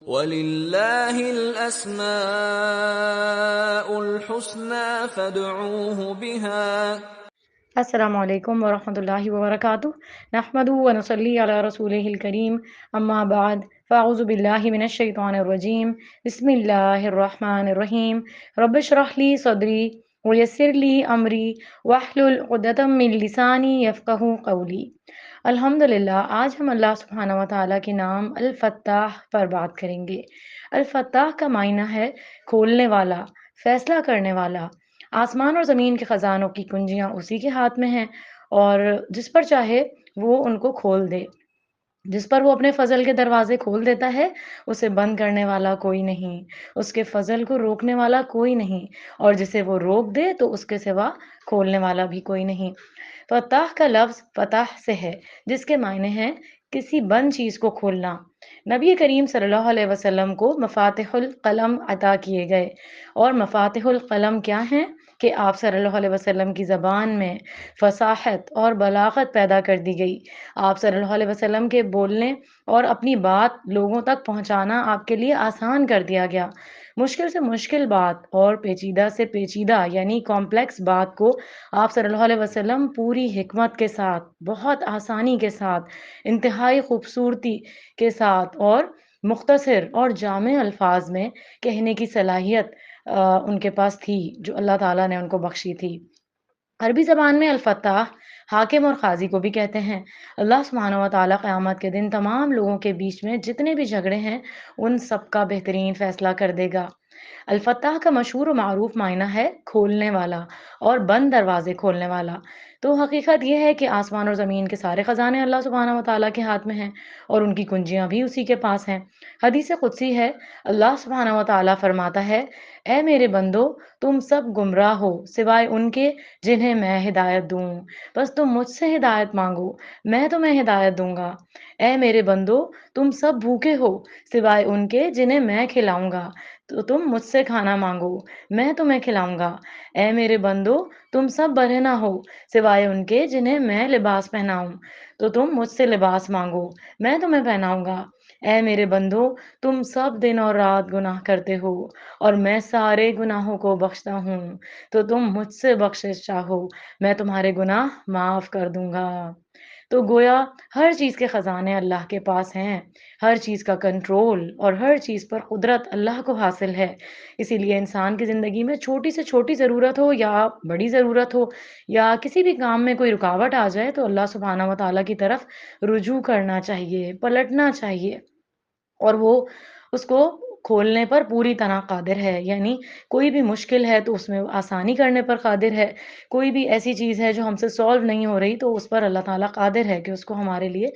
وَلِلَّهِ الْأَسْمَاءُ الْحُسْنَى فَادْعُوهُ بِهَا۔ السلام علیکم ورحمۃ اللہ وبرکاتہ، نحمدہ ونصلی علی رسولہ الکریم، اما بعد فاعوذ باللہ من الشیطان الرجیم، بسم اللہ الرحمن الرحیم، رب اشرح لی صدری ویسر لی امری واحلل عقدۃ من لسانی یفقہوا قولی۔ الحمدللہ، آج ہم اللہ سبحانہ و تعالیٰ کے نام الفتاح پر بات کریں گے۔ الفتاح کا معنی ہے کھولنے والا، فیصلہ کرنے والا۔ آسمان اور زمین کے خزانوں کی کنجیاں اسی کے ہاتھ میں ہیں، اور جس پر چاہے وہ ان کو کھول دے۔ جس پر وہ اپنے فضل کے دروازے کھول دیتا ہے، اسے بند کرنے والا کوئی نہیں، اس کے فضل کو روکنے والا کوئی نہیں، اور جسے وہ روک دے تو اس کے سوا کھولنے والا بھی کوئی نہیں۔ فتح کا لفظ فتح سے ہے، جس کے معنی ہیں کسی بند چیز کو کھولنا۔ نبی کریم صلی اللہ علیہ وسلم کو مفاتح القلم عطا کیے گئے، اور مفاتح القلم کیا ہیں کہ آپ صلی اللہ علیہ وسلم کی زبان میں فصاحت اور بلاغت پیدا کر دی گئی۔ آپ صلی اللہ علیہ وسلم کے بولنے اور اپنی بات لوگوں تک پہنچانا آپ کے لیے آسان کر دیا گیا۔ مشکل سے مشکل بات اور پیچیدہ سے پیچیدہ یعنی کمپلیکس بات کو آپ صلی اللہ علیہ وسلم پوری حکمت کے ساتھ، بہت آسانی کے ساتھ، انتہائی خوبصورتی کے ساتھ اور مختصر اور جامع الفاظ میں کہنے کی صلاحیت ان کے پاس تھی، جو اللہ تعالیٰ نے ان کو بخشی تھی۔ عربی زبان میں الفتاح حاکم اور قاضی کو بھی کہتے ہیں۔ اللہ سبحانہ و تعالیٰ قیامت کے دن تمام لوگوں کے بیچ میں جتنے بھی جھگڑے ہیں ان سب کا بہترین فیصلہ کر دے گا۔ الفتاح کا مشہور و معروف معنی ہے کھولنے والا اور بند دروازے کھولنے والا۔ تو حقیقت یہ ہے کہ آسمان اور زمین کے سارے خزانے اللہ سبحانہ و تعالیٰ کے ہاتھ میں ہیں، اور ان کی کنجیاں بھی اسی کے پاس ہیں۔ حدیث قدسی ہے، اللہ سبحانہ و تعالیٰ فرماتا ہے، اے میرے بندو، تم سب گمراہ ہو سوائے ان کے جنہیں میں ہدایت دوں، بس تم مجھ سے ہدایت مانگو، میں تمہیں ہدایت دوں گا۔ اے میرے بندو، تم سب بھوکے ہو سوائے ان کے جنہیں میں کھلاؤں گا، تو تم مجھ سے کھانا مانگو، میں تمہیں کھلاؤں گا۔ اے میرے بندو، تم سب برہنہ ہو سوائے ان کے جنہیں میں لباس پہناؤں، تو تم مجھ سے لباس مانگو، میں تمہیں پہناؤں گا۔ اے میرے بندو، تم سب دن اور رات گناہ کرتے ہو، اور میں سارے گناہوں کو بخشتا ہوں، تو تم مجھ سے بخشش چاہو، میں تمہارے گناہ معاف کر دوں گا۔ تو گویا ہر چیز کے خزانے اللہ کے پاس ہیں، ہر چیز کا کنٹرول اور ہر چیز پر قدرت اللہ کو حاصل ہے۔ اسی لیے انسان کی زندگی میں چھوٹی سے چھوٹی ضرورت ہو یا بڑی ضرورت ہو، یا کسی بھی کام میں کوئی رکاوٹ آ جائے، تو اللہ سبحانہ و تعالیٰ کی طرف رجوع کرنا چاہیے، پلٹنا چاہیے، اور وہ اس کو کھولنے پر پوری طرح قادر ہے۔ یعنی کوئی بھی مشکل ہے تو اس میں آسانی کرنے پر قادر ہے، کوئی بھی ایسی چیز ہے جو ہم سے سولو نہیں ہو رہی تو اس پر اللہ تعالیٰ قادر ہے کہ اس کو ہمارے لیے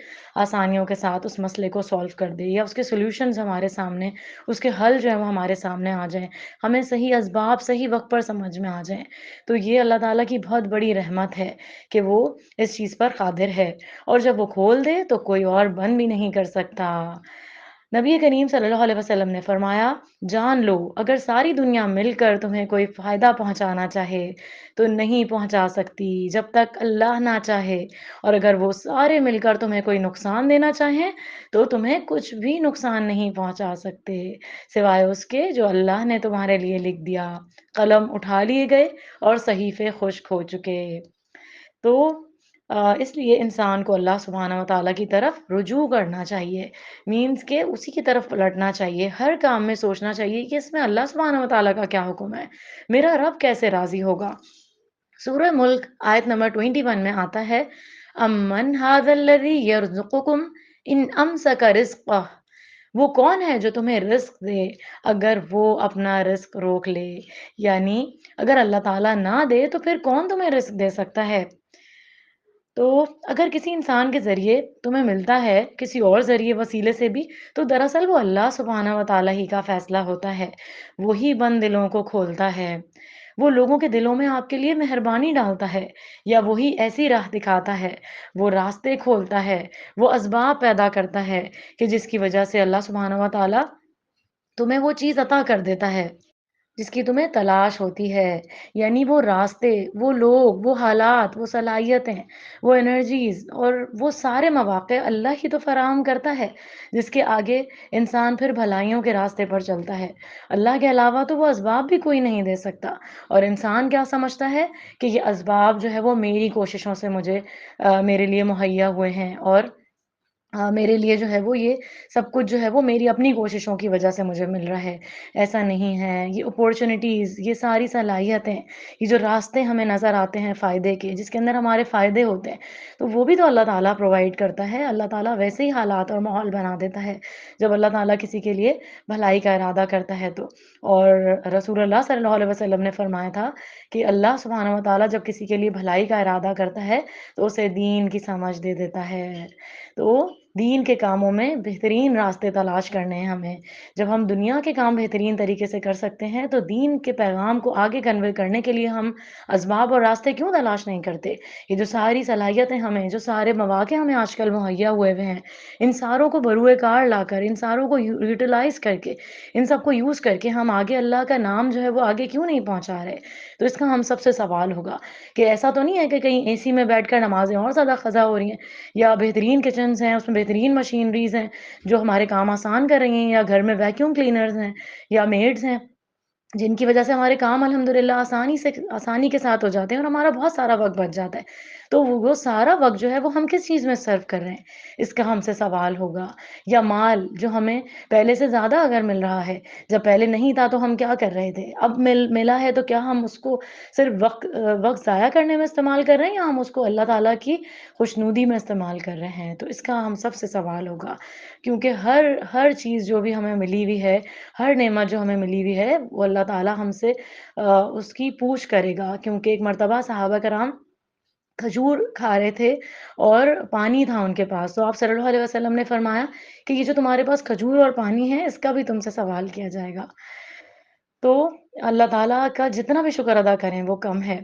آسانیوں کے ساتھ اس مسئلے کو سولو کر دے، یا اس کے سولوشنز ہمارے سامنے، اس کے حل جو ہے وہ ہمارے سامنے آ جائیں، ہمیں صحیح اسباب صحیح وقت پر سمجھ میں آ جائیں۔ تو یہ اللہ تعالیٰ کی بہت بڑی رحمت ہے کہ وہ اس چیز پر قادر ہے، اور جب وہ کھول دے تو کوئی اور بند بھی نہیں کر سکتا۔ نبی کریم صلی اللہ علیہ وسلم نے فرمایا، جان لو اگر ساری دنیا مل کر تمہیں کوئی فائدہ پہنچانا چاہے تو نہیں پہنچا سکتی جب تک اللہ نہ چاہے، اور اگر وہ سارے مل کر تمہیں کوئی نقصان دینا چاہیں تو تمہیں کچھ بھی نقصان نہیں پہنچا سکتے سوائے اس کے جو اللہ نے تمہارے لیے لکھ دیا۔ قلم اٹھا لیے گئے اور صحیفے خشک ہو چکے۔ تو اس لیے انسان کو اللہ سبحانہ و تعالیٰ کی طرف رجوع کرنا چاہیے، مینز کہ اسی کی طرف پلٹنا چاہیے، ہر کام میں سوچنا چاہیے کہ اس میں اللہ سبحانہ و تعالیٰ کا کیا حکم ہے، میرا رب کیسے راضی ہوگا۔ سورہ ملک آیت نمبر 21 میں آتا ہے، امن ھذا الذی یرزقکم ان امسک رزقہ، وہ کون ہے جو تمہیں رزق دے اگر وہ اپنا رزق روک لے۔ یعنی اگر اللہ تعالیٰ نہ دے تو پھر کون تمہیں رزق دے سکتا ہے۔ تو اگر کسی انسان کے ذریعے تمہیں ملتا ہے کسی اور ذریعے وسیلے سے بھی، تو دراصل وہ اللہ سبحانہ و تعالیٰ ہی کا فیصلہ ہوتا ہے، وہی بند دلوں کو کھولتا ہے، وہ لوگوں کے دلوں میں آپ کے لیے مہربانی ڈالتا ہے، یا وہی ایسی راہ دکھاتا ہے، وہ راستے کھولتا ہے، وہ اسباب پیدا کرتا ہے کہ جس کی وجہ سے اللہ سبحانہ و تعالیٰ تمہیں وہ چیز عطا کر دیتا ہے۔ جس کی تمہیں تلاش ہوتی ہے، یعنی وہ راستے، وہ لوگ، وہ حالات، وہ صلاحیتیں، وہ انرجیز اور وہ سارے مواقع اللہ ہی تو فراہم کرتا ہے، جس کے آگے انسان پھر بھلائیوں کے راستے پر چلتا ہے۔ اللہ کے علاوہ تو وہ اسباب بھی کوئی نہیں دے سکتا، اور انسان کیا سمجھتا ہے کہ یہ اسباب جو ہے وہ میری کوششوں سے مجھے میرے لیے مہیا ہوئے ہیں، اور میرے لیے جو ہے وہ یہ سب کچھ جو ہے وہ میری اپنی کوششوں کی وجہ سے مجھے مل رہا ہے۔ ایسا نہیں ہے، یہ اپورچونیٹیز، یہ ساری صلاحیتیں، یہ جو راستے ہمیں نظر آتے ہیں فائدے کے، جس کے اندر ہمارے فائدے ہوتے ہیں، تو وہ بھی تو اللہ تعالیٰ پرووائڈ کرتا ہے۔ اللہ تعالیٰ ویسے ہی حالات اور ماحول بنا دیتا ہے جب اللہ تعالیٰ کسی کے لیے بھلائی کا ارادہ کرتا ہے تو۔ اور رسول اللہ صلی اللہ علیہ وسلم نے فرمایا تھا کہ اللہ سبحانہ و تعالیٰ جب کسی کے لیے بھلائی کا ارادہ کرتا ہے تو اسے دین کی سمجھ دے دیتا ہے۔ تو دین کے کاموں میں بہترین راستے تلاش کرنے ہیں ہمیں۔ جب ہم دنیا کے کام بہترین طریقے سے کر سکتے ہیں تو دین کے پیغام کو آگے کنوے کرنے کے لیے ہم اسباب اور راستے کیوں تلاش نہیں کرتے؟ یہ جو ساری صلاحیتیں ہمیں، جو سارے مواقع ہمیں آج کل مہیا ہوئے ہیں، ان ساروں کو بروئے کار لا کر، ان ساروں کو یوٹیلائز کر کے، ان سب کو یوز کر کے ہم آگے اللہ کا نام جو ہے وہ آگے کیوں نہیں پہنچا رہے؟ تو اس کا ہم سب سے سوال ہوگا کہ ایسا تو نہیں ہے کہ کہیں اے سی میں بیٹھ کر نمازیں اور زیادہ قضا ہو رہی ہیں، یا بہترین کچنز ہیں، اس میں بہترین مشینریز ہیں جو ہمارے کام آسان کر رہی ہیں، یا گھر میں ویکیوم کلینرز ہیں یا میڈز ہیں جن کی وجہ سے ہمارے کام الحمدللہ آسانی کے ساتھ ہو جاتے ہیں اور ہمارا بہت سارا وقت بچ جاتا ہے۔ تو وہ سارا وقت جو ہے وہ ہم کس چیز میں صرف کر رہے ہیں، اس کا ہم سے سوال ہوگا۔ یا مال جو ہمیں پہلے سے زیادہ اگر مل رہا ہے، جب پہلے نہیں تھا تو ہم کیا کر رہے تھے، اب ملا ہے تو کیا ہم اس کو صرف وقت ضائع کرنے میں استعمال کر رہے ہیں، یا ہم اس کو اللہ تعالیٰ کی خوشنودی میں استعمال کر رہے ہیں؟ تو اس کا ہم سب سے سوال ہوگا، کیونکہ ہر چیز جو بھی ہمیں ملی ہوئی ہے، ہر نعمت جو ہمیں ملی ہوئی ہے، وہ اللہ تعالیٰ ہم سے اس کی پوچھ کرے گا۔ کیونکہ ایک مرتبہ صحابہ کرام کھجور کھا رہے تھے اور پانی تھا ان کے پاس، تو آپ صلی اللہ علیہ وسلم نے فرمایا کہ یہ جو تمہارے پاس کھجور اور پانی ہے، اس کا بھی تم سے سوال کیا جائے گا۔ تو اللہ تعالیٰ کا جتنا بھی شکر ادا کریں وہ کم ہے،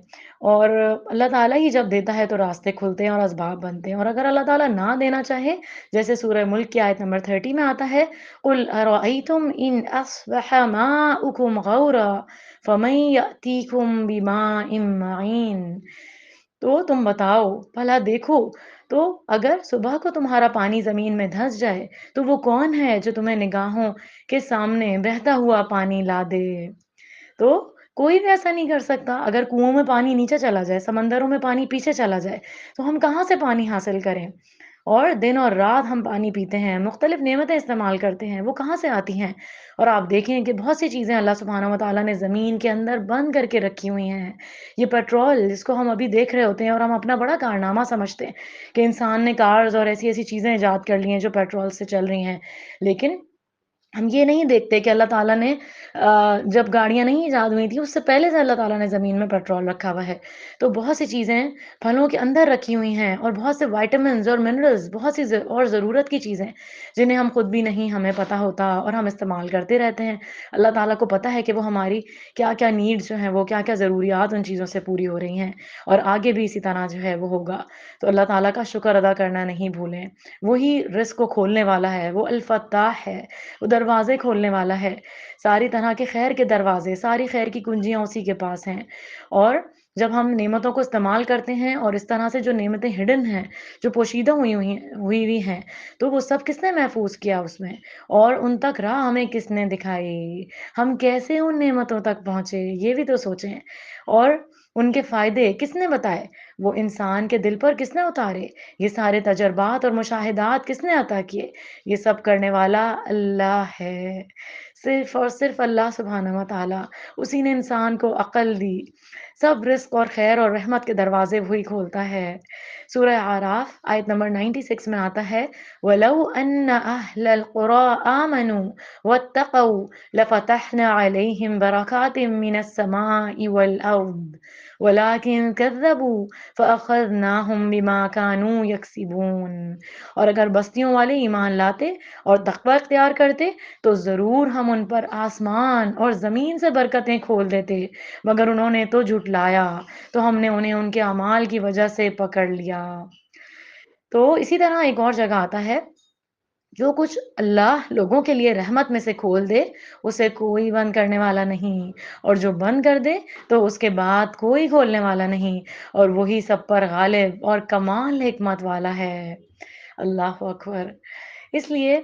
اور اللہ تعالیٰ ہی جب دیتا ہے تو راستے کھلتے ہیں اور اسباب بنتے ہیں، اور اگر اللہ تعالیٰ نہ دینا چاہے، جیسے سورہ ملک کی آیت نمبر 30 میں آتا ہے، قُلْ أَرَأَيْتُمْ إِنْ أَصْبَحَ مَاؤُكُمْ غَوْرًا فَمَن يَأْتِيكُم بِمَاءٍ مَّعِينٍ۔ تو تم بتاؤ، بھلا دیکھو، تو اگر صبح کو تمہارا پانی زمین میں دھس جائے تو وہ کون ہے جو تمہیں نگاہوں کے سامنے بہتا ہوا پانی لا دے؟ تو کوئی بھی ایسا نہیں کر سکتا۔ اگر کنووں میں پانی نیچے چلا جائے، سمندروں میں پانی پیچھے چلا جائے، تو ہم کہاں سے پانی حاصل کریں؟ اور دن اور رات ہم پانی پیتے ہیں، مختلف نعمتیں استعمال کرتے ہیں، وہ کہاں سے آتی ہیں؟ اور آپ دیکھیں کہ بہت سی چیزیں اللہ سبحانہ و تعالیٰ نے زمین کے اندر بند کر کے رکھی ہوئی ہیں۔ یہ پیٹرول جس کو ہم ابھی دیکھ رہے ہوتے ہیں اور ہم اپنا بڑا کارنامہ سمجھتے ہیں کہ انسان نے کارز اور ایسی ایسی چیزیں ایجاد کر لی ہیں جو پیٹرول سے چل رہی ہیں، لیکن ہم یہ نہیں دیکھتے کہ اللہ تعالیٰ نے جب گاڑیاں نہیں ایجاد ہوئی تھیں، اس سے پہلے سے اللہ تعالیٰ نے زمین میں پیٹرول رکھا ہوا ہے۔ تو بہت سی چیزیں پھلوں کے اندر رکھی ہوئی ہیں، اور بہت سے وائٹامنز اور منرلز، بہت سی اور ضرورت کی چیزیں جنہیں ہم خود بھی نہیں ہمیں پتہ ہوتا اور ہم استعمال کرتے رہتے ہیں۔ اللہ تعالیٰ کو پتہ ہے کہ وہ ہماری کیا کیا نیڈز جو ہیں، وہ کیا کیا ضروریات ان چیزوں سے پوری ہو رہی ہیں، اور آگے بھی اسی طرح جو ہے وہ ہوگا۔ تو اللہ تعالیٰ کا شکر ادا کرنا نہیں بھولیں۔ وہی رزق کو کھولنے والا ہے، وہ الفتاح ہے، وہ دروازے کھولنے والا ہے۔ ساری طرح کے خیر کے دروازے، ساری خیر کی کنجیاں اسی کے پاس ہیں۔ اور جب ہم نعمتوں کو استعمال کرتے ہیں، اور اس طرح سے جو نعمتیں ہڈن ہیں، جو پوشیدہ ہوئی ہیں، تو وہ سب کس نے محفوظ کیا اس میں، اور ان تک راہ ہمیں کس نے دکھائی، ہم کیسے ان نعمتوں تک پہنچے، یہ بھی تو سوچیں۔ اور ان کے فائدے کس نے بتائے، وہ انسان کے دل پر کس نے اتارے، یہ سارے تجربات اور مشاہدات کس نے عطا کیے؟ یہ سب کرنے والا اللہ ہے، صرف اور صرف اللہ سبحانہ و تعالیٰ۔ اسی نے انسان کو عقل دی، سب رزق اور خیر اور رحمت کے دروازے وہی کھولتا ہے۔ سورہ اعراف آیت نمبر 96 میں آتا ہے، وَلَوْ أَنَّ أَهْلَ الْقُرَىٰ آمَنُوا وَاتَّقَوْا لَفَتَحْنَا عَلَيْهِمْ بَرَكَاتٍ مِّنَ السَّمَاءِ وَالْأَرْضِ وَلَٰكِن كَذَّبُوا فَأَخَذْنَاهُمْ بِمَا كَانُوا يَكْسِبُونَ۔ اور اگر بستیوں والے ایمان لاتے اور تقوی اختیار کرتے تو ضرور ہم ان پر آسمان اور زمین سے برکتیں کھول دیتے، مگر انہوں نے تو جھٹلایا، تو ہم نے انہیں ان کے اعمال کی وجہ سے پکڑ لیا۔ تو اسی طرح ایک اور جگہ آتا ہے، جو کچھ اللہ لوگوں کے لیے رحمت میں سے کھول دے اسے کوئی بند کرنے والا نہیں، اور جو بند کر دے تو اس کے بعد کوئی کھولنے والا نہیں، اور وہی سب پر غالب اور کمال حکمت والا ہے۔ اللہ اکبر۔ اس لیے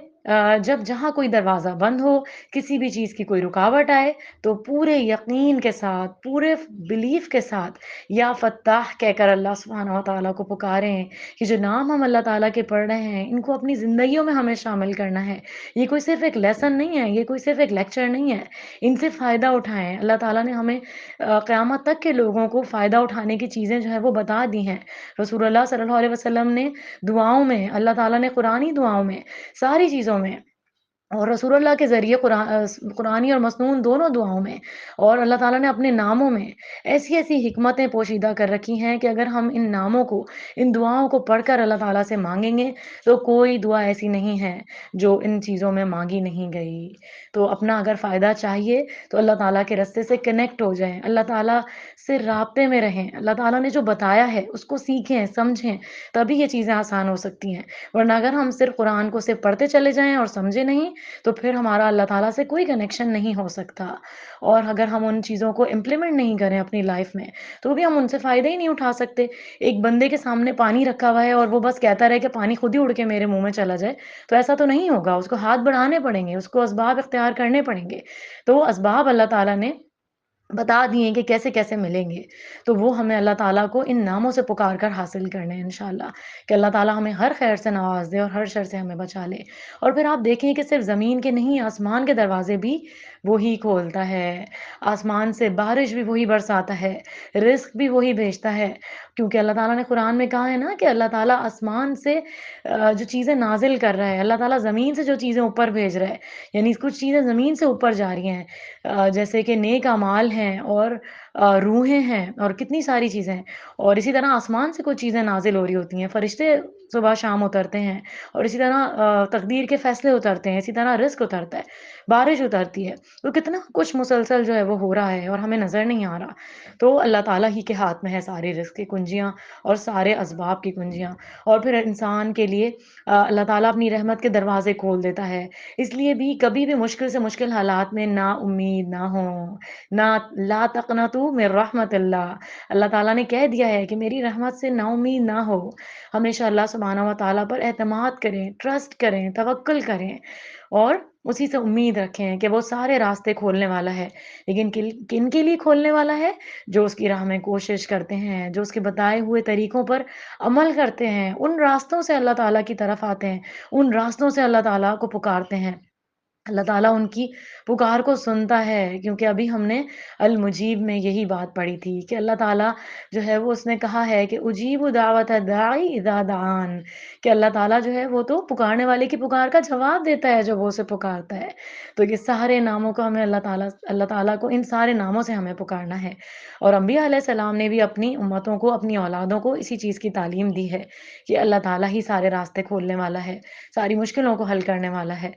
جب جہاں کوئی دروازہ بند ہو، کسی بھی چیز کی کوئی رکاوٹ آئے، تو پورے یقین کے ساتھ، پورے بلیف کے ساتھ یا فتاح کہہ کر اللہ سبحانہ و تعالیٰ کو پکاریں کہ جو نام ہم اللہ تعالیٰ کے پڑھ رہے ہیں ان کو اپنی زندگیوں میں ہمیں شامل کرنا ہے۔ یہ کوئی صرف ایک لیسن نہیں ہے، یہ کوئی صرف ایک لیکچر نہیں ہے، ان سے فائدہ اٹھائیں۔ اللہ تعالیٰ نے ہمیں قیامت تک کے لوگوں کو فائدہ اٹھانے کی چیزیں جو ہے وہ بتا دی ہیں۔ رسول اللہ صلی اللہ علیہ وسلم نے دعاؤں میں، اللہ تعالیٰ نے قرآنی دعاؤں میں، ساری چیزوں میں، اور رسول اللہ کے ذریعے قرآنی اور مسنون دونوں دعاؤں میں، اور اللہ تعالیٰ نے اپنے ناموں میں ایسی ایسی حکمتیں پوشیدہ کر رکھی ہیں کہ اگر ہم ان ناموں کو، ان دعاؤں کو پڑھ کر اللہ تعالیٰ سے مانگیں گے تو کوئی دعا ایسی نہیں ہے جو ان چیزوں میں مانگی نہیں گئی۔ تو اپنا اگر فائدہ چاہیے تو اللہ تعالیٰ کے راستے سے کنیکٹ ہو جائیں، اللہ تعالیٰ سے رابطے میں رہیں، اللہ تعالیٰ نے جو بتایا ہے اس کو سیکھیں، سمجھیں، تبھی یہ چیزیں آسان ہو سکتی ہیں۔ ورنہ اگر ہم صرف قرآن کو صرف پڑھتے چلے جائیں اور سمجھے نہیں تو پھر ہمارا اللہ تعالیٰ سے کوئی کنیکشن نہیں ہو سکتا، اور اگر ہم ان چیزوں کو امپلیمنٹ نہیں کریں اپنی لائف میں تو بھی ہم ان سے فائدہ ہی نہیں اٹھا سکتے۔ ایک بندے کے سامنے پانی رکھا ہوا ہے اور وہ بس کہتا رہے کہ پانی خود ہی اڑ کے میرے منہ میں چلا جائے، تو ایسا تو نہیں ہوگا، اس کو ہاتھ بڑھانے پڑیں گے، اس کو اسباب اختیار کرنے پڑیں گے۔ تو وہ اسباب اللہ تعالیٰ نے بتا دیے کہ کیسے کیسے ملیں گے، تو وہ ہمیں اللہ تعالیٰ کو ان ناموں سے پکار کر حاصل کرنے ہیں انشاءاللہ، کہ اللہ تعالیٰ ہمیں ہر خیر سے نواز دے اور ہر شر سے ہمیں بچا لے۔ اور پھر آپ دیکھیں کہ صرف زمین کے نہیں، آسمان کے دروازے بھی وہی کھولتا ہے، آسمان سے بارش بھی وہی برساتا ہے، رزق بھی وہی بھیجتا ہے، کیونکہ اللہ تعالیٰ نے قرآن میں کہا ہے نا کہ اللہ تعالیٰ آسمان سے جو چیزیں نازل کر رہا ہے، اللہ تعالیٰ زمین سے جو چیزیں اوپر بھیج رہا ہے، یعنی کچھ چیزیں زمین سے اوپر جا رہی ہیں، جیسے کہ نیک اعمال ہیں، اور روحیں ہیں، اور کتنی ساری چیزیں ہیں، اور اسی طرح آسمان سے کچھ چیزیں نازل ہو رہی ہوتی ہیں، فرشتے صبح شام اترتے ہیں، اور اسی طرح تقدیر کے فیصلے اترتے ہیں، اسی طرح رزق اترتا ہے، بارش اترتی ہے، تو کتنا کچھ مسلسل جو ہے وہ ہو رہا ہے اور ہمیں نظر نہیں آ رہا۔ تو اللہ تعالیٰ ہی کے ہاتھ میں ہے ساری رزق کی کنجیاں اور سارے اسباب کی کنجیاں، اور پھر انسان کے لیے اللہ تعالیٰ اپنی رحمت کے دروازے کھول دیتا ہے۔ اس لیے بھی کبھی بھی مشکل سے مشکل حالات میں نا امید نہ ہوں، نہ لا تقنطوا من رحمت اللہ۔ اللہ تعالیٰ نے کہہ دیا ہے کہ میری رحمت سے نا امید نہ ہو، ہمیشہ اللہ سبحانہ و تعالیٰ پر اعتماد کریں، ٹرسٹ کریں، توکل کریں، اور اسی سے امید رکھیں کہ وہ سارے راستے کھولنے والا ہے۔ لیکن کن کے لیے کھولنے والا ہے؟ جو اس کی راہ میں کوشش کرتے ہیں، جو اس کے بتائے ہوئے طریقوں پر عمل کرتے ہیں، ان راستوں سے اللہ تعالیٰ کی طرف آتے ہیں، ان راستوں سے اللہ تعالیٰ کو پکارتے ہیں۔ اللہ تعالیٰ ان کی پکار کو سنتا ہے، کیونکہ ابھی ہم نے المجیب میں یہی بات پڑھی تھی کہ اللہ تعالیٰ جو ہے وہ اس نے کہا ہے کہ اجیب دعوت الداعی اذا دعان، کہ اللہ تعالیٰ جو ہے وہ تو پکارنے والے کی پکار کا جواب دیتا ہے جو وہ اسے پکارتا ہے۔ تو یہ سارے ناموں کو ہمیں اللہ تعالیٰ کو ان سارے ناموں سے ہمیں پکارنا ہے، اور انبیاء علیہ السلام نے بھی اپنی امتوں کو، اپنی اولادوں کو اسی چیز کی تعلیم دی ہے کہ اللہ تعالیٰ ہی سارے راستے کھولنے والا ہے، ساری مشکلوں کو حل کرنے والا ہے۔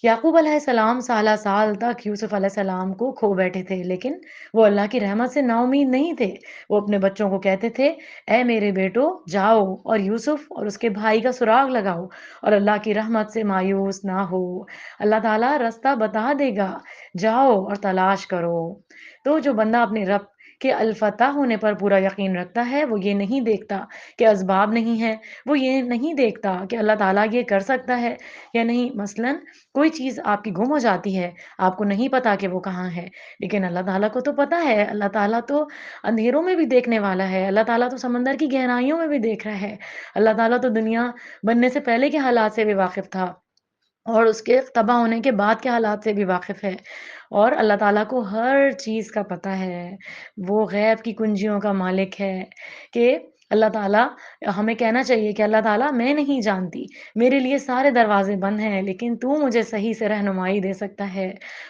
یعقوب علیہ السلام سالہ سال تک یوسف علیہ السلام کو کھو بیٹھے تھے، لیکن وہ اللہ کی رحمت سے نا امید نہیں تھے۔ وہ اپنے بچوں کو کہتے تھے، اے میرے بیٹو جاؤ اور یوسف اور اس کے بھائی کا سراغ لگاؤ، اور اللہ کی رحمت سے مایوس نہ ہو، اللہ تعالیٰ راستہ بتا دے گا، جاؤ اور تلاش کرو۔ تو جو بندہ اپنے رب کے الفتح ہونے پر پورا یقین رکھتا ہے، وہ یہ نہیں دیکھتا کہ اسباب نہیں ہے، وہ یہ نہیں دیکھتا کہ اللہ تعالیٰ یہ کر سکتا ہے یا نہیں۔ مثلاً کوئی چیز آپ کی گم ہو جاتی ہے، آپ کو نہیں پتا کہ وہ کہاں ہے، لیکن اللہ تعالیٰ کو تو پتا ہے، اللہ تعالیٰ تو اندھیروں میں بھی دیکھنے والا ہے، اللہ تعالیٰ تو سمندر کی گہرائیوں میں بھی دیکھ رہا ہے، اللہ تعالیٰ تو دنیا بننے سے پہلے کے حالات سے بھی واقف تھا، اور اس کے تباہ ہونے کے بعد کے حالات سے بھی واقف ہے، اور اللہ تعالیٰ کو ہر چیز کا پتہ ہے۔ وہ غیب کی کنجیوں کا مالک ہے کہ اللہ تعالیٰ، ہمیں کہنا چاہیے کہ اللہ تعالیٰ میں نہیں جانتی، میرے لیے سارے دروازے بند ہیں، لیکن تو مجھے صحیح سے رہنمائی دے سکتا ہے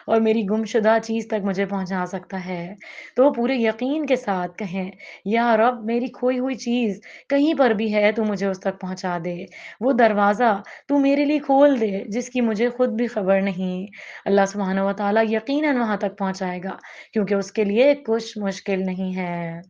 اور میری گمشدہ چیز تک مجھے پہنچا سکتا ہے۔ تو پورے یقین کے ساتھ کہیں، یا رب میری کھوئی ہوئی چیز کہیں پر بھی ہے تو مجھے اس تک پہنچا دے، وہ دروازہ تو میرے لیے کھول دے جس کی مجھے خود بھی خبر نہیں۔ اللہ سبحانہ و تعالیٰ یقیناً وہاں تک پہنچائے گا، کیونکہ اس کے لیے کچھ مشکل نہیں ہے۔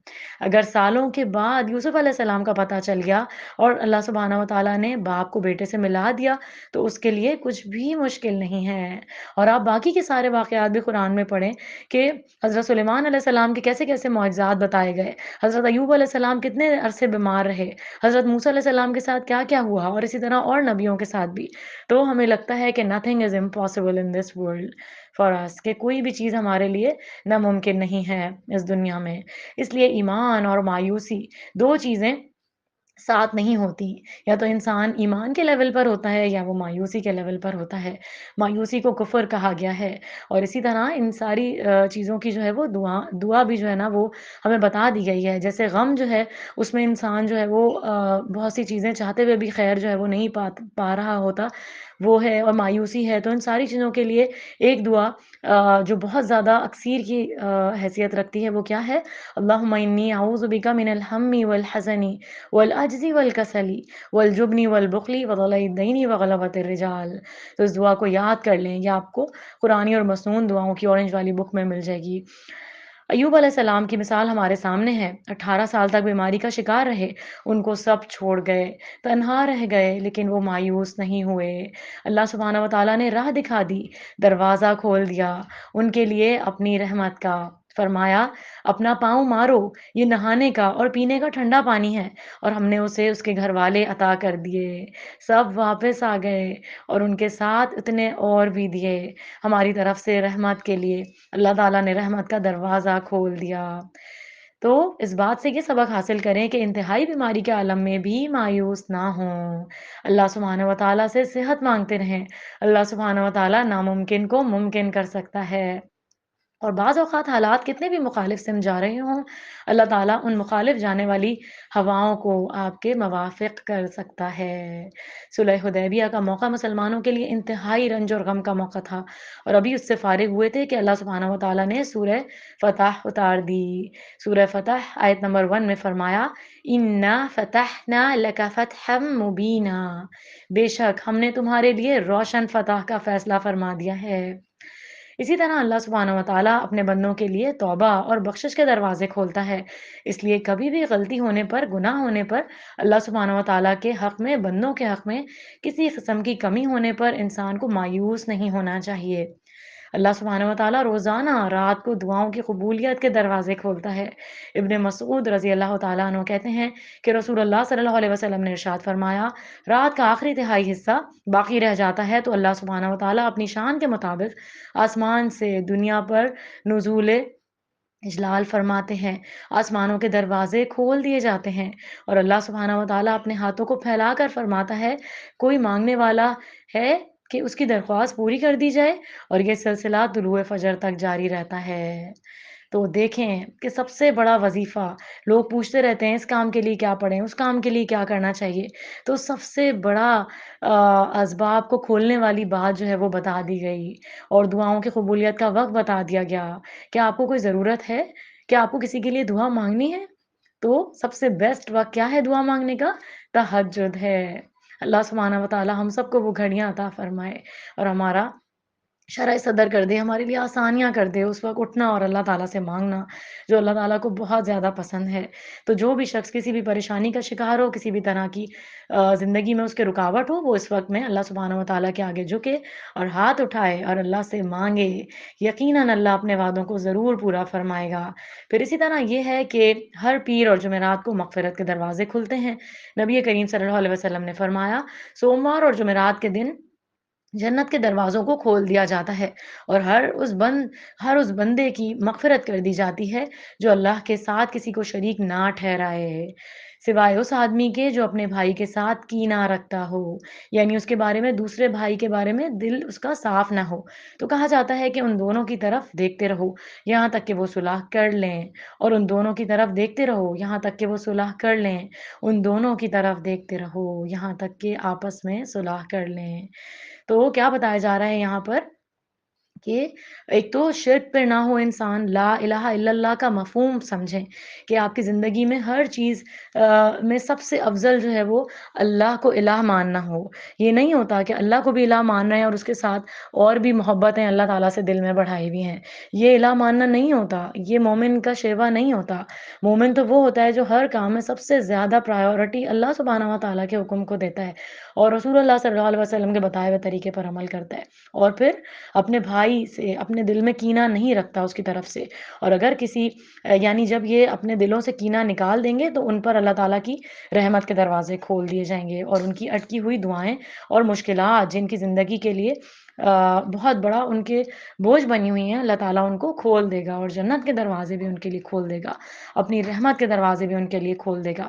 اگر سالوں کے بعد یوسف علیہ السلام کا پتہ چل گیا اور اللہ سبحانہ و تعالیٰ نے باپ کو بیٹے سے ملا دیا تو اس کے لیے کچھ بھی مشکل نہیں ہے۔ اور آپ باقی کے سارے واقعات بھی قرآن میں پڑھیں کہ حضرت سلیمان علیہ السلام کے کیسے کیسے معجزات بتائے گئے، حضرت ایوب علیہ السلام کتنے عرصے بیمار رہے، حضرت موسیٰ علیہ السلام کے ساتھ کیا کیا ہوا، اور اسی طرح اور نبیوں کے ساتھ بھی۔ تو ہمیں لگتا ہے کہ nothing is impossible in this world for us، کہ کوئی بھی چیز ہمارے لیے ناممکن نہیں ہے اس دنیا میں۔ اس لیے ایمان اور مایوسی دو چیزیں ساتھ نہیں ہوتی، یا تو انسان ایمان کے لیول پر ہوتا ہے یا وہ مایوسی کے لیول پر ہوتا ہے۔ مایوسی کو کفر کہا گیا ہے، اور اسی طرح ان ساری چیزوں کی جو ہے وہ دعا بھی جو ہے نا وہ ہمیں بتا دی گئی ہے۔ جیسے غم جو ہے اس میں انسان جو ہے وہ بہت سی چیزیں چاہتے ہوئے بھی خیر جو ہے وہ نہیں پا رہا ہوتا، وہ ہے، اور مایوسی ہے تو ان ساری چیزوں کے لیے ایک دعا جو بہت زیادہ اکثیر کی حیثیت رکھتی ہے وہ کیا ہے؟ اللہم انی اعوذ بک من الہم والحزن والعجز والکسل والجبن والبخل وضلع الدین وغلبۃ الرجال۔ تو اس دعا کو یاد کر لیں، یہ آپ کو قرآنی اور مسنون دعاؤں کی اورنج والی بک میں مل جائے گی۔ ایوب علیہ السلام کی مثال ہمارے سامنے ہے، 18 سال تک بیماری کا شکار رہے، ان کو سب چھوڑ گئے، تنہا رہ گئے، لیکن وہ مایوس نہیں ہوئے۔ اللہ سبحانہ و تعالیٰ نے راہ دکھا دی، دروازہ کھول دیا ان کے لیے اپنی رحمت کا، فرمایا اپنا پاؤں مارو، یہ نہانے کا اور پینے کا ٹھنڈا پانی ہے، اور ہم نے اسے اس کے گھر والے عطا کر دیے، سب واپس آ گئے، اور ان کے ساتھ اتنے اور بھی دیے ہماری طرف سے رحمت کے لیے۔ اللہ تعالیٰ نے رحمت کا دروازہ کھول دیا۔ تو اس بات سے یہ سبق حاصل کریں کہ انتہائی بیماری کے عالم میں بھی مایوس نہ ہوں، اللہ سبحانہ و تعالیٰ سے صحت مانگتے رہیں۔ اللہ سبحانہ و تعالیٰ ناممکن کو ممکن کر سکتا ہے، اور بعض اوقات حالات کتنے بھی مخالف سمجھ جا رہے ہوں، اللہ تعالیٰ ان مخالف جانے والی ہواؤں کو آپ کے موافق کر سکتا ہے۔ صلح حدیبیہ کا موقع مسلمانوں کے لیے انتہائی رنج اور غم کا موقع تھا، اور ابھی اس سے فارغ ہوئے تھے کہ اللہ سبحانہ و تعالیٰ نے سورہ فتح اتار دی۔ سورہ فتح آیت نمبر 1 میں فرمایا اِنَّا فَتَحْنَا لَكَ فَتْحًا مُبِينًا، بے شک ہم نے تمہارے لیے روشن فتح کا فیصلہ فرما دیا ہے۔ اسی طرح اللہ سبحانہ و تعالیٰ اپنے بندوں کے لیے توبہ اور بخشش کے دروازے کھولتا ہے، اس لیے کبھی بھی غلطی ہونے پر، گناہ ہونے پر، اللہ سبحانہ و تعالیٰ کے حق میں، بندوں کے حق میں کسی قسم کی کمی ہونے پر انسان کو مایوس نہیں ہونا چاہیے۔ اللہ سبحانہ و تعالیٰ روزانہ رات کو دعاؤں کی قبولیت کے دروازے کھولتا ہے۔ ابن مسعود رضی اللہ تعالیٰ عنہ کہتے ہیں کہ رسول اللہ صلی اللہ علیہ وسلم نے ارشاد فرمایا، رات کا آخری تہائی حصہ باقی رہ جاتا ہے تو اللہ سبحانہ و تعالیٰ اپنی شان کے مطابق آسمان سے دنیا پر نزول اجلال فرماتے ہیں، آسمانوں کے دروازے کھول دیے جاتے ہیں، اور اللہ سبحانہ و تعالیٰ اپنے ہاتھوں کو پھیلا کر فرماتا ہے کوئی مانگنے والا ہے کہ اس کی درخواست پوری کر دی جائے، اور یہ سلسلہ طلوع فجر تک جاری رہتا ہے۔ تو دیکھیں کہ سب سے بڑا وظیفہ، لوگ پوچھتے رہتے ہیں اس کام کے لیے کیا پڑھیں، اس کام کے لیے کیا کرنا چاہیے، تو سب سے بڑا اسباب کو کھولنے والی بات جو ہے وہ بتا دی گئی، اور دعاؤں کی قبولیت کا وقت بتا دیا گیا۔ کیا آپ کو کوئی ضرورت ہے؟ کیا آپ کو کسی کے لیے دعا مانگنی ہے؟ تو سب سے بیسٹ وقت کیا ہے دعا مانگنے کا؟ تہجد ہے۔ اللہ سبحانہ و تعالی ہم سب کو وہ گھڑیاں عطا فرمائے، اور ہمارا شرح صدر کر دے، ہمارے لیے آسانیاں کر دے اس وقت اٹھنا اور اللہ تعالیٰ سے مانگنا، جو اللہ تعالیٰ کو بہت زیادہ پسند ہے۔ تو جو بھی شخص کسی بھی پریشانی کا شکار ہو، کسی بھی طرح کی زندگی میں اس کے رکاوٹ ہو، وہ اس وقت میں اللہ سبحانہ و تعالیٰ کے آگے جھکے اور ہاتھ اٹھائے اور اللہ سے مانگے، یقیناً اللہ اپنے وعدوں کو ضرور پورا فرمائے گا۔ پھر اسی طرح یہ ہے کہ ہر پیر اور جمعرات کو مغفرت کے دروازے کھلتے ہیں۔ نبی کریم صلی اللہ علیہ وسلم نے فرمایا سوموار اور جمعرات کے دن جنت کے دروازوں کو کھول دیا جاتا ہے، اور ہر اس بندے کی مغفرت کر دی جاتی ہے جو اللہ کے ساتھ کسی کو شریک نہ ٹھہرائے، سوائے اس آدمی کے جو اپنے بھائی کے ساتھ کینہ رکھتا ہو، یعنی اس کے بارے میں، دوسرے بھائی کے بارے میں دل اس کا صاف نہ ہو۔ تو کہا جاتا ہے کہ ان دونوں کی طرف دیکھتے رہو یہاں تک کہ وہ صلح کر لیں، اور ان دونوں کی طرف دیکھتے رہو یہاں تک کہ وہ صلح کر لیں، ان دونوں کی طرف دیکھتے رہو یہاں تک کہ آپس میں صلح کر لیں۔ تو کیا بتایا جا رہا ہے یہاں پر کہ ایک تو شرک پہ نہ ہو انسان، لا الہ الا اللہ کا مفہوم سمجھیں کہ آپ کی زندگی میں ہر چیز میں سب سے افضل جو ہے وہ اللہ کو الہ ماننا ہو۔ یہ نہیں ہوتا کہ اللہ کو بھی الہ مان رہے ہیں اور اس کے ساتھ اور بھی محبتیں اللہ تعالیٰ سے دل میں بڑھائی ہوئی ہیں، یہ الہ ماننا نہیں ہوتا، یہ مومن کا شیوا نہیں ہوتا۔ مومن تو وہ ہوتا ہے جو ہر کام میں سب سے زیادہ پرائیورٹی اللہ سبحانہ و تعالیٰ کے حکم کو دیتا ہے اور رسول اللہ صلی اللہ علیہ وسلم کے بتائے ہوئے طریقے پر عمل کرتا ہے، اور پھر اپنے بھائی سے اپنے دل میں کینہ نہیں رکھتا اس کی طرف سے۔ اور اگر کسی یعنی جب یہ اپنے دلوں سے کینہ نکال دیں گے تو ان پر اللہ تعالیٰ کی رحمت کے دروازے کھول دیے جائیں گے، اور ان کی اٹکی ہوئی دعائیں اور مشکلات جن کی زندگی کے لیے بہت بڑا ان کے بوجھ بنی ہوئی ہیں، اللہ تعالیٰ ان کو کھول دے گا، اور جنت کے دروازے بھی ان کے لیے کھول دے گا، اپنی رحمت کے دروازے بھی ان کے لیے کھول دے گا۔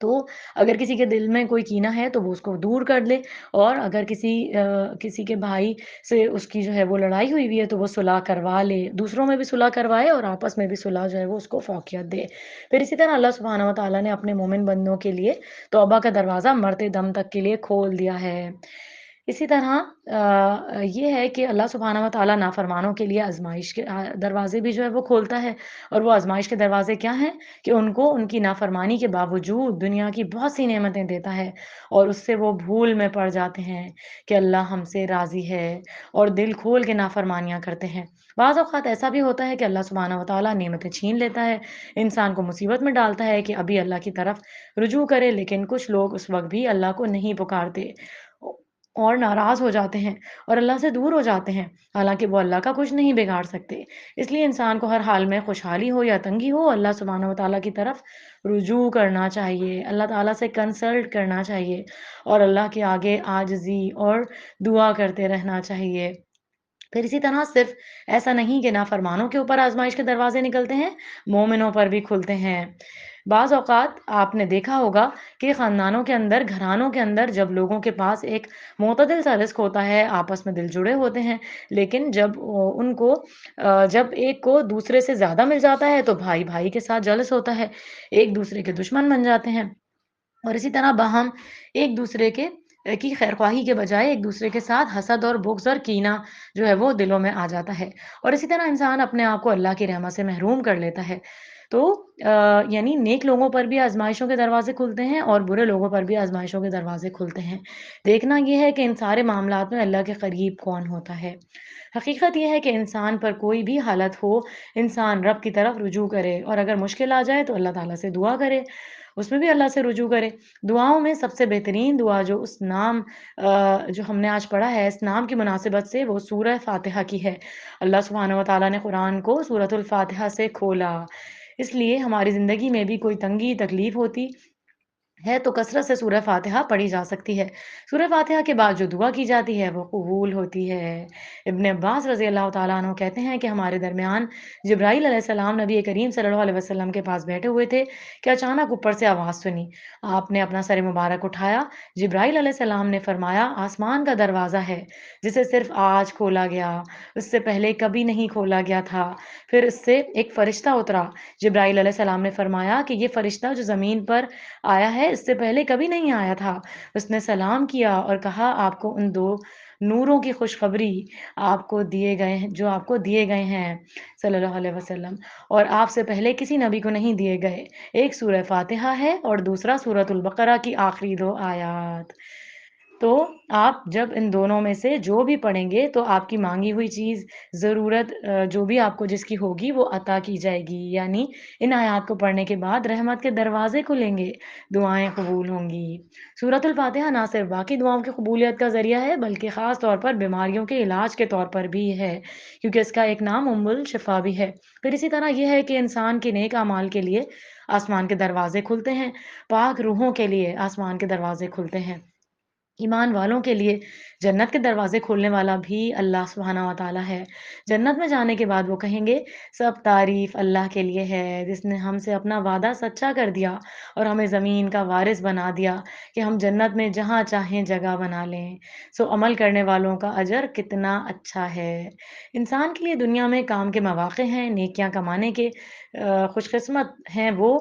تو اگر کسی کے دل میں کوئی کینہ ہے تو وہ اس کو دور کر لے، اور اگر کسی کے بھائی سے اس کی جو ہے وہ لڑائی ہوئی ہے تو وہ صلح کروا لے، دوسروں میں بھی صلح کروائے اور آپس میں بھی صلح جو ہے وہ اس کو فوقیت دے۔ پھر اسی طرح اللہ سبحانہ و تعالیٰ نے اپنے مومن بندوں کے لیے توبہ کا دروازہ مرتے دم تک کے لیے کھول دیا ہے۔ اسی طرح یہ ہے کہ اللہ سبحانہ و تعالیٰ نافرمانوں کے لیے آزمائش کے دروازے بھی جو ہے وہ کھولتا ہے، اور وہ آزمائش کے دروازے کیا ہیں کہ ان کو ان کی نافرمانی کے باوجود دنیا کی بہت سی نعمتیں دیتا ہے، اور اس سے وہ بھول میں پڑ جاتے ہیں کہ اللہ ہم سے راضی ہے، اور دل کھول کے نافرمانیاں کرتے ہیں۔ بعض اوقات ایسا بھی ہوتا ہے کہ اللہ سبحانہ و تعالیٰ نعمتیں چھین لیتا ہے، انسان کو مصیبت میں ڈالتا ہے کہ ابھی اللہ کی طرف رجوع کرے، لیکن کچھ لوگ اس وقت بھی اللہ کو نہیں پکارتے اور ناراض ہو جاتے ہیں اور اللہ سے دور ہو جاتے ہیں، حالانکہ وہ اللہ کا کچھ نہیں بگاڑ سکتے۔ اس لیے انسان کو ہر حال میں خوشحالی ہو یا تنگی ہو، اللہ سبحانہ و تعالیٰ کی طرف رجوع کرنا چاہیے، اللہ تعالیٰ سے کنسلٹ کرنا چاہیے، اور اللہ کے آگے عاجزی اور دعا کرتے رہنا چاہیے۔ پھر اسی طرح صرف ایسا نہیں کہ نافرمانوں کے اوپر آزمائش کے دروازے نکلتے ہیں، مومنوں پر بھی کھلتے ہیں۔ بعض اوقات آپ نے دیکھا ہوگا کہ خاندانوں کے اندر، گھرانوں کے اندر جب لوگوں کے پاس ایک معتدل سا رزق ہوتا ہے، آپس میں دل جڑے ہوتے ہیں، لیکن جب ایک کو دوسرے سے زیادہ مل جاتا ہے تو بھائی بھائی کے ساتھ جلس ہوتا ہے، ایک دوسرے کے دشمن بن جاتے ہیں، اور اسی طرح باہم ایک دوسرے کی خیرخواہی کے بجائے ایک دوسرے کے ساتھ حسد اور بغض اور کینہ جو ہے وہ دلوں میں آ جاتا ہے، اور اسی طرح انسان اپنے آپ کو اللہ کی رحمت سے محروم کر لیتا ہے۔ تو یعنی نیک لوگوں پر بھی آزمائشوں کے دروازے کھلتے ہیں اور برے لوگوں پر بھی آزمائشوں کے دروازے کھلتے ہیں۔ دیکھنا یہ ہے کہ ان سارے معاملات میں اللہ کے قریب کون ہوتا ہے۔ حقیقت یہ ہے کہ انسان پر کوئی بھی حالت ہو، انسان رب کی طرف رجوع کرے، اور اگر مشکل آ جائے تو اللہ تعالیٰ سے دعا کرے، اس میں بھی اللہ سے رجوع کرے۔ دعاؤں میں سب سے بہترین دعا جو اس نام جو ہم نے آج پڑھا ہے، اس نام کی مناسبت سے، وہ سورہ فاتحہ کی ہے۔ اللہ سبحانہ و تعالیٰ نے قرآن کو سورۃ الفاتحہ سے کھولا، اس لیے ہماری زندگی میں بھی کوئی تنگی تکلیف ہوتی ہے تو کثرت سے سورہ فاتحہ پڑھی جا سکتی ہے۔ سورہ فاتحہ کے بعد جو دعا کی جاتی ہے وہ قبول ہوتی ہے۔ ابن عباس رضی اللہ تعالیٰ عنہ کہتے ہیں کہ ہمارے درمیان جبرائیل علیہ السلام نبی کریم صلی اللہ علیہ وسلم کے پاس بیٹھے ہوئے تھے کہ اچانک اوپر سے آواز سنی۔ آپ نے اپنا سر مبارک اٹھایا، جبرائیل علیہ السلام نے فرمایا آسمان کا دروازہ ہے جسے صرف آج کھولا گیا، اس سے پہلے کبھی نہیں کھولا گیا تھا۔ پھر اس سے ایک فرشتہ اترا، جبرائیل علیہ السلام نے فرمایا کہ یہ فرشتہ جو زمین پر آیا ہے اس سے پہلے کبھی نہیں آیا تھا۔ اس نے سلام کیا اور کہا آپ کو ان دو نوروں کی خوشخبری آپ کو دیے گئے ہیں جو آپ کو دیے گئے ہیں صلی اللہ علیہ وسلم، اور آپ سے پہلے کسی نبی کو نہیں دیے گئے، ایک سورہ فاتحہ ہے اور دوسرا سورۃ البقرہ کی آخری 2 آیات۔ تو آپ جب ان دونوں میں سے جو بھی پڑھیں گے تو آپ کی مانگی ہوئی چیز، ضرورت جو بھی آپ کو جس کی ہوگی وہ عطا کی جائے گی، یعنی ان آیات کو پڑھنے کے بعد رحمت کے دروازے کھلیں گے، دعائیں قبول ہوں گی۔ سورۃ الفاتحہ نہ صرف باقی دعاؤں کی قبولیت کا ذریعہ ہے بلکہ خاص طور پر بیماریوں کے علاج کے طور پر بھی ہے، کیونکہ اس کا ایک نام ام الشفا بھی ہے۔ پھر اسی طرح یہ ہے کہ انسان کے نیک اعمال کے لیے آسمان کے دروازے کھلتے ہیں، پاک روحوں کے لیے آسمان کے دروازے کھلتے ہیں، ایمان والوں کے لیے جنت کے دروازے کھولنے والا بھی اللہ سبحانہ و تعالیٰ ہے۔ جنت میں جانے کے بعد وہ کہیں گے سب تعریف اللہ کے لیے ہے جس نے ہم سے اپنا وعدہ سچا کر دیا اور ہمیں زمین کا وارث بنا دیا کہ ہم جنت میں جہاں چاہیں جگہ بنا لیں۔ سو عمل کرنے والوں کا اجر کتنا اچھا ہے۔ انسان کے لیے دنیا میں کام کے مواقع ہیں، نیکیاں کمانے کے، خوش قسمت ہیں وہ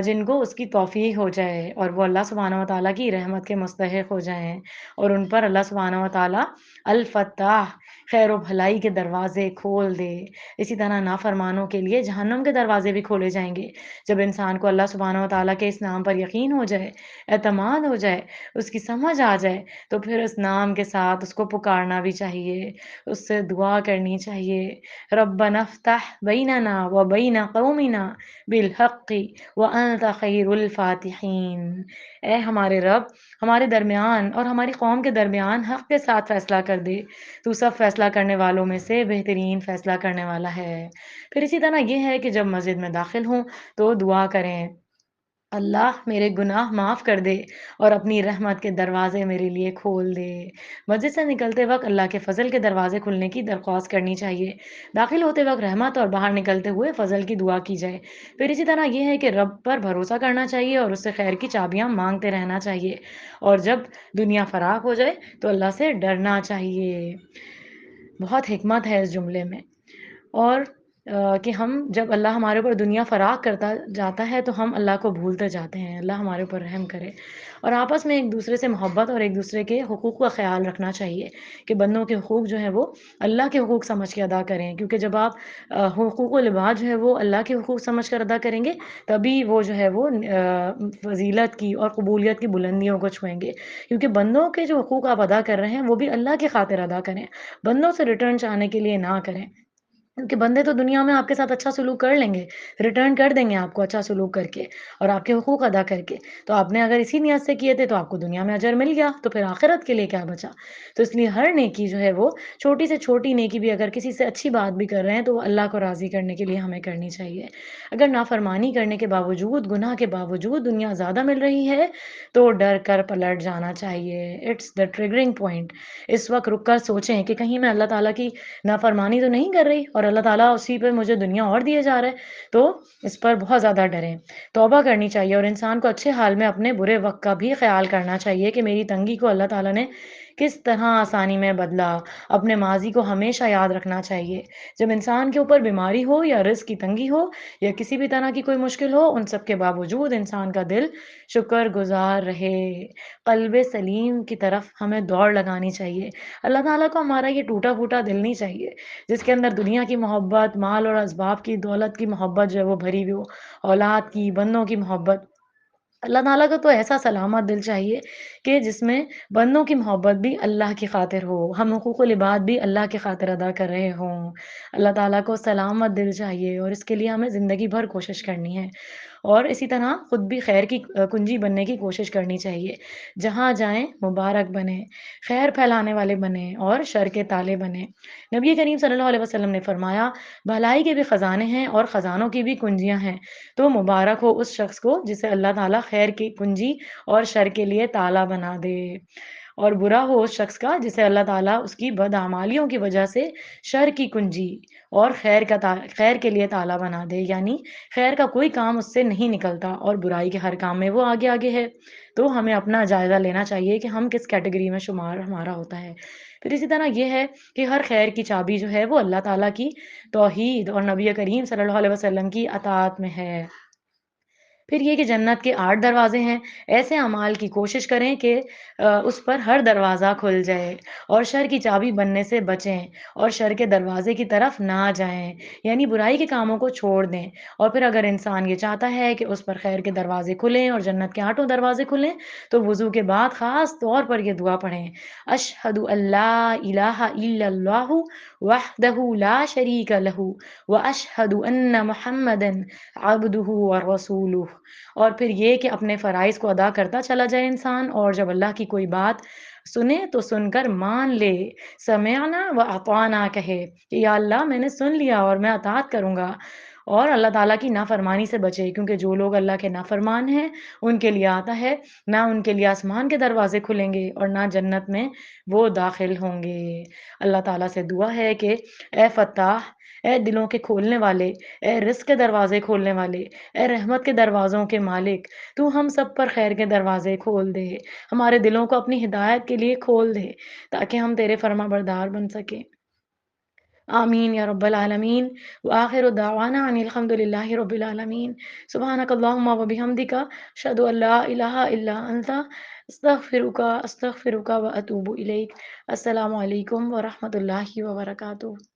جن کو اس کی توفیق ہو جائے اور وہ اللہ سبحانہ و تعالیٰ کی رحمت کے مستحق ہو جائیں۔ ہیں، اور ان پر اللہ سبحانہ و تعالیٰ الفتاح خیر و بھلائی کے دروازے کھول دے۔ اسی طرح نافرمانوں کے لیے جہنم کے دروازے بھی کھولے جائیں گے۔ جب انسان کو اللہ سبحانہ و تعالیٰ کے اس نام پر یقین ہو جائے، اعتماد ہو جائے، اس کی سمجھ آ جائے، تو پھر اس نام کے ساتھ اس کو پکارنا بھی چاہیے، اس سے دعا کرنی چاہیے، ربنا افتح بیننا و بین قومنا بالحق وانت خیر الفاتحین۔ اے ہمارے رب، ہمارے درمیان اور ہماری قوم کے درمیان حق کے ساتھ فیصلہ کر دے، تو سب فیصلہ کرنے والوں میں سے بہترین فیصلہ کرنے والا ہے۔ پھر اسی طرح یہ ہے کہ جب مسجد میں داخل ہوں تو دعا کریں، اللہ میرے گناہ معاف کر دے اور اپنی رحمت کے دروازے میرے لیے کھول دے۔ مسجد سے نکلتے وقت اللہ کے فضل کے دروازے کھلنے کی درخواست کرنی چاہیے، داخل ہوتے وقت رحمت اور باہر نکلتے ہوئے فضل کی دعا کی جائے۔ پھر اسی طرح یہ ہے کہ رب پر بھروسہ کرنا چاہیے اور اس سے خیر کی چابیاں مانگتے رہنا چاہیے، اور جب دنیا فراغ ہو جائے تو اللہ سے ڈرنا چاہیے۔ بہت حکمت ہے اس جملے میں، اور کہ ہم جب اللہ ہمارے اوپر دنیا فراغ کرتا جاتا ہے تو ہم اللہ کو بھولتے جاتے ہیں۔ اللہ ہمارے اوپر رحم کرے، اور آپس میں ایک دوسرے سے محبت اور ایک دوسرے کے حقوق کا خیال رکھنا چاہیے کہ بندوں کے حقوق جو ہیں وہ اللہ کے حقوق سمجھ کے ادا کریں، کیونکہ جب آپ حقوق و لباس جو ہے وہ اللہ کے حقوق سمجھ کر ادا کریں گے، تبھی وہ جو ہے وہ فضیلت کی اور قبولیت کی بلندیوں کو چھوئیں گے۔ کیونکہ بندوں کے جو حقوق آپ ادا کر رہے ہیں وہ بھی اللہ کی خاطر ادا کریں، بندوں سے ریٹرن چاہنے کے لیے نہ کریں، کیونکہ بندے تو دنیا میں آپ کے ساتھ اچھا سلوک کر لیں گے، ریٹرن کر دیں گے آپ کو اچھا سلوک کر کے اور آپ کے حقوق ادا کر کے۔ تو آپ نے اگر اسی نیت سے کیے تھے تو آپ کو دنیا میں اجر مل گیا، تو پھر آخرت کے لیے کیا بچا؟ تو اس لیے ہر نیکی جو ہے وہ چھوٹی سے چھوٹی نیکی بھی اگر کسی سے اچھی بات بھی کر رہے ہیں تو وہ اللہ کو راضی کرنے کے لیے ہمیں کرنی چاہیے۔ اگر نافرمانی کرنے کے باوجود، گناہ کے باوجود دنیا زیادہ مل رہی ہے تو ڈر کر پلٹ جانا چاہیے۔ It's the triggering point. اس وقت رک کر سوچیں کہ کہیں میں اللہ تعالیٰ کی نافرمانی تو نہیں کر رہی اور اللہ تعالیٰ اسی پہ مجھے دنیا اور دیے جا رہا ہے، تو اس پر بہت زیادہ ڈریں، توبہ کرنی چاہیے، اور انسان کو اچھے حال میں اپنے برے وقت کا بھی خیال کرنا چاہیے کہ میری تنگی کو اللہ تعالیٰ نے کس طرح آسانی میں بدلا۔ اپنے ماضی کو ہمیشہ یاد رکھنا چاہیے۔ جب انسان کے اوپر بیماری ہو یا رزق کی تنگی ہو یا کسی بھی طرح کی کوئی مشکل ہو، ان سب کے باوجود انسان کا دل شکر گزار رہے، قلب سلیم کی طرف ہمیں دوڑ لگانی چاہیے۔ اللہ تعالیٰ کو ہمارا یہ ٹوٹا پھوٹا دل نہیں چاہیے جس کے اندر دنیا کی محبت، مال اور اسباب کی، دولت کی محبت جو ہے وہ بھری ہوئی ہو، اولاد کی، بندوں کی محبت۔ اللہ تعالیٰ کا تو ایسا سلامت دل چاہیے کہ جس میں بندوں کی محبت بھی اللہ کی خاطر ہو، ہم حقوق و لباد بھی اللہ کی خاطر ادا کر رہے ہوں۔ اللہ تعالیٰ کو سلامت دل چاہیے، اور اس کے لیے ہمیں زندگی بھر کوشش کرنی ہے، اور اسی طرح خود بھی خیر کی کنجی بننے کی کوشش کرنی چاہیے۔ جہاں جائیں مبارک بنیں، خیر پھیلانے والے بنیں اور شر کے تالے بنیں۔ نبی کریم صلی اللہ علیہ وسلم نے فرمایا، بھلائی کے بھی خزانے ہیں اور خزانوں کی بھی کنجیاں ہیں، تو مبارک ہو اس شخص کو جسے اللہ تعالیٰ خیر کی کنجی اور شر کے لیے تالا بنا دے، اور برا ہو اس شخص کا جسے اللہ تعالیٰ اس کی بدعمالیوں کی وجہ سے شر کی کنجی اور خیر کے لیے تالا بنا دے، یعنی خیر کا کوئی کام اس سے نہیں نکلتا اور برائی کے ہر کام میں وہ آگے آگے ہے۔ تو ہمیں اپنا جائزہ لینا چاہیے کہ ہم کس کیٹیگری میں شمار ہمارا ہوتا ہے۔ پھر اسی طرح یہ ہے کہ ہر خیر کی چابی جو ہے وہ اللہ تعالیٰ کی توحید اور نبی کریم صلی اللہ علیہ وسلم کی اطاعت میں ہے۔ پھر یہ کہ جنت کے 8 دروازے ہیں، ایسے اعمال کی کوشش کریں کہ اس پر ہر دروازہ کھل جائے، اور شر کی چابی بننے سے بچیں اور شر کے دروازے کی طرف نہ جائیں، یعنی برائی کے کاموں کو چھوڑ دیں۔ اور پھر اگر انسان یہ چاہتا ہے کہ اس پر خیر کے دروازے کھلیں اور جنت کے 8 دروازے کھلیں، تو وضو کے بعد خاص طور پر یہ دعا پڑھیں، اشہد ان لا الہ الا اللہ وحدہ لا شریک لہ واشہد ان محمدا عبدہ ورسولہ۔ اور پھر یہ کہ اپنے فرائض کو ادا کرتا چلا جائے انسان، اور جب اللہ کی کوئی بات سنے تو سن کر مان لے، سمعنا و اطعنا کہے کہ یا اللہ میں نے سن لیا اور میں اطاعت کروں گا، اور اللہ تعالیٰ کی نافرمانی سے بچے، کیونکہ جو لوگ اللہ کے نافرمان ہیں ان کے لیے آتا ہے نہ ان کے لیے آسمان کے دروازے کھلیں گے اور نہ جنت میں وہ داخل ہوں گے۔ اللہ تعالیٰ سے دعا ہے کہ اے فتاح، اے دلوں کے کھولنے والے، اے رزق کے دروازے کھولنے والے، اے رحمت کے دروازوں کے مالک، تو ہم سب پر خیر کے دروازے کھول دے، ہمارے دلوں کو اپنی ہدایت کے لیے کھول دے تاکہ ہم تیرے فرما بردار بن سکیں۔ آمین یا رب العالمین. وآخر دعوانا ان الحمد للہ رب العالمین. سبحانک اللہم و بحمدک اشہد ان لا الہ الا انت استغفرک و اتوب الیک. السلام علیکم ورحمۃ اللہ وبرکاتہ.